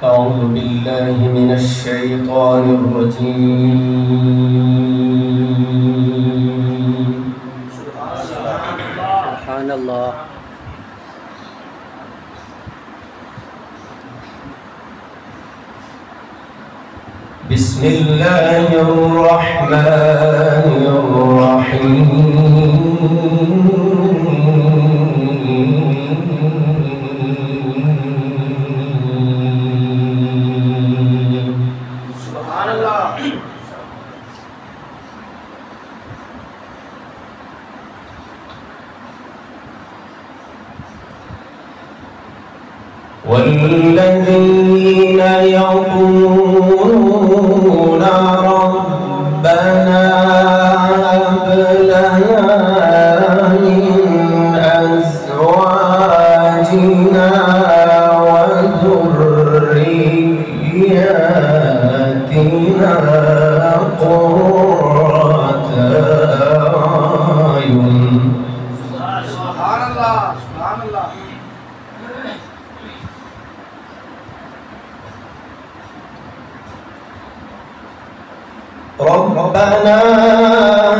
أعوذ بالله من الشيطان الرجيم. سبحان الله. بسم الله الرحمن الرحيم. سبحان الله. والذين يقولون ربنا هب لنا من أزواجنا وذرياتنا قرة أعين. سبحان الله. سبحان الله. ربنا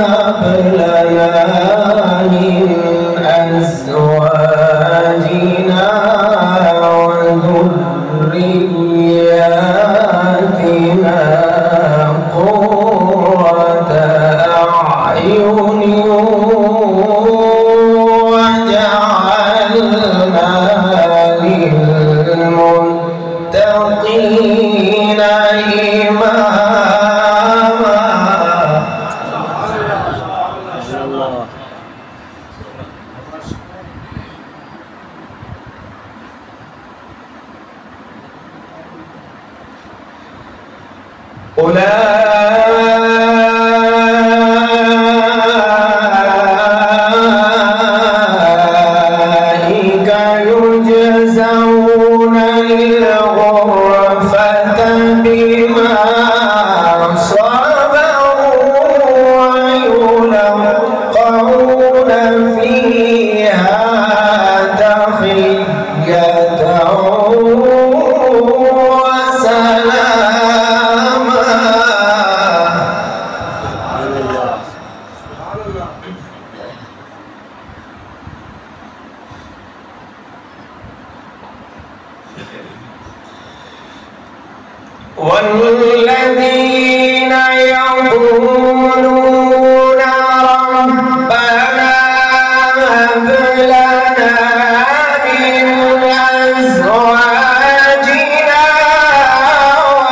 هب لنا من أزواجنا وذرياتنا قرة أعين واجعلنا للمتقين إماما. أولئك يجزون الغرفة بما صبروا ويلقون فيها تحية والذين يقولون ربنا هب لنا من أزواجنا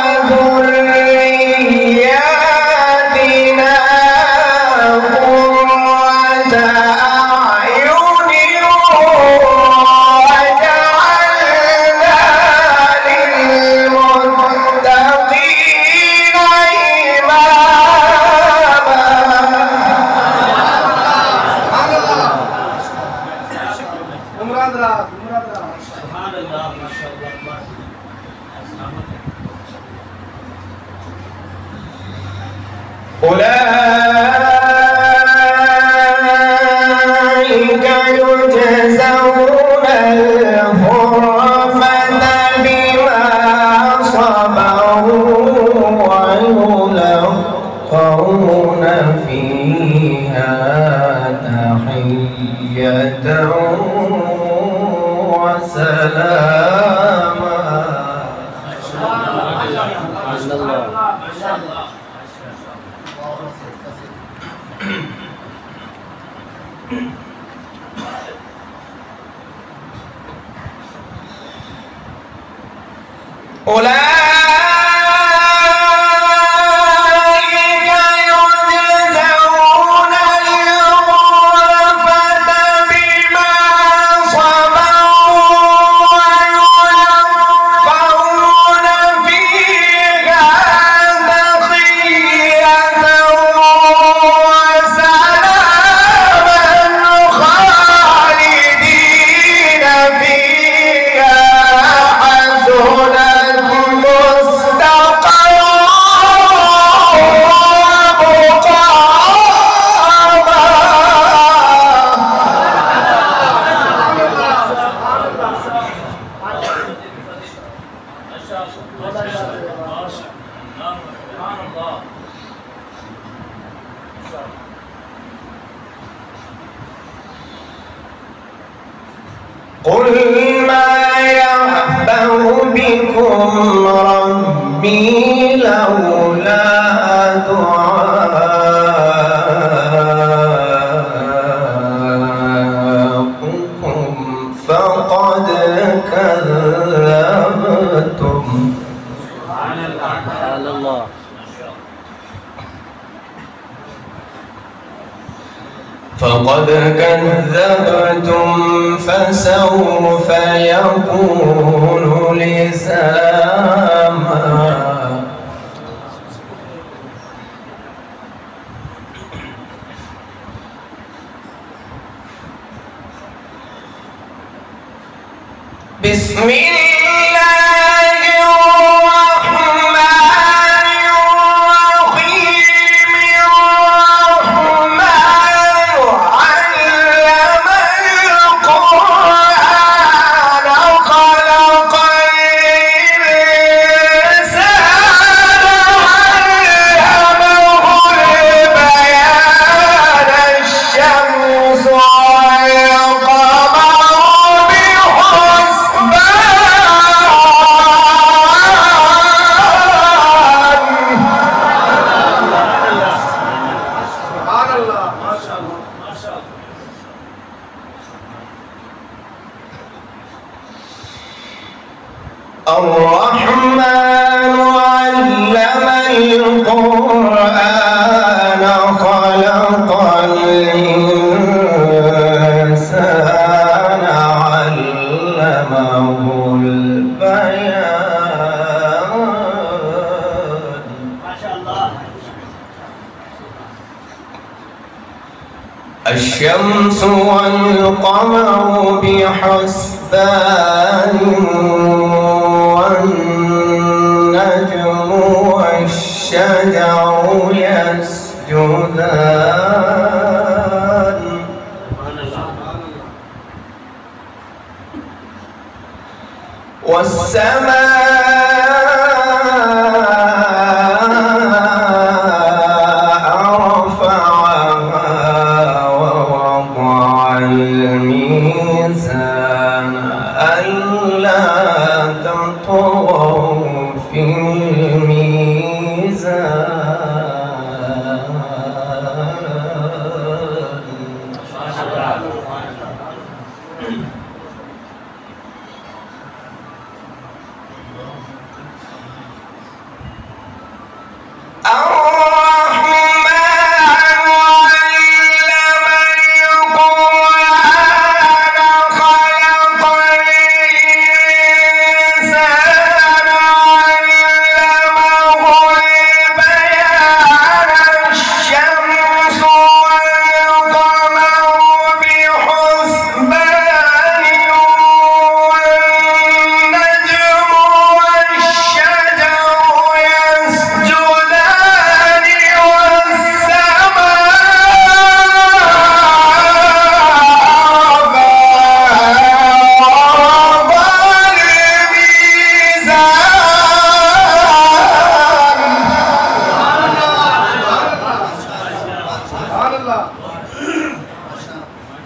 وذرياتنا قرة أعين واجعلنا للمتقين أولئك يجزون الغرفة بما صبروا ويلقون فيها تحية وسلاما. سبحان الله. أولئك يجزون الغرفة بما صبروا ويلقون فيها تحية وسلاما خالدين فيها حسنت قل ما يعبأ بكم ربي لولا دعاؤكم فقد كذبتم. سبحان الله. فقد كذبتم فسوف يكون لزاما. بسم الله الرحمن الرحيم. الرحمن علم القرآن خلق الإنسان علمه البيان. الشمس والقمر الرحمن علم القرآن خلق الإنسان علمه البيان. الشمس والقمر بحسبان والنجم والشجر يسجدان. والسماء رفعها ووضع الميزان ألا تطغوا في الميزان.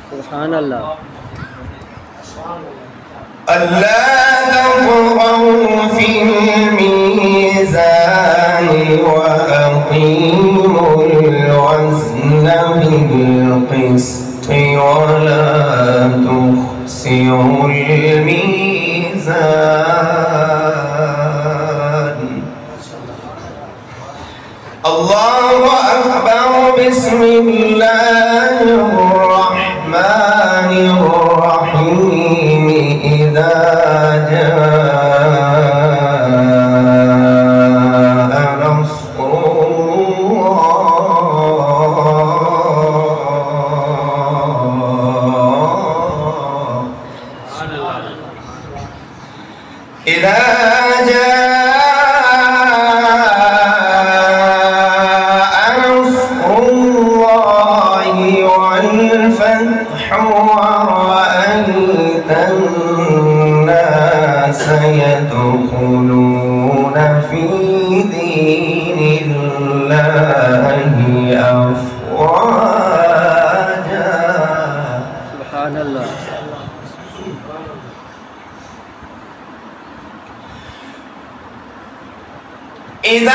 سبحان الله. ألا تطغوا في الميزان وأقيموا الوزن بالقسط ولا تخسروا الميزان. الله أكبر. بسم الله الرحمن الرحيم. إذا جاء نصر الله. إذا جاء نصر الله والفتح يدخلون في دين الله أفواجا. سبحان الله. إذا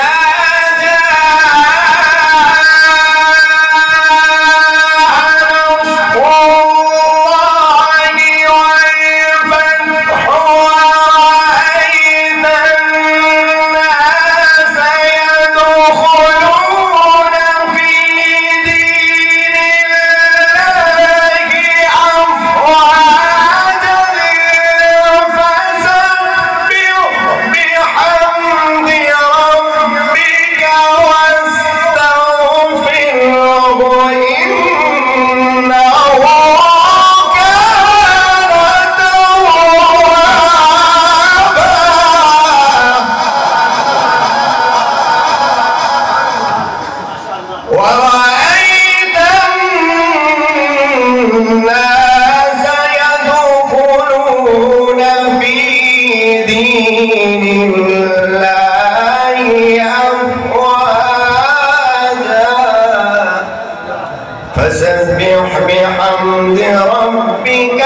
ورأيت الناس يدخلون في دين الله أفواجا فسبح بحمد ربك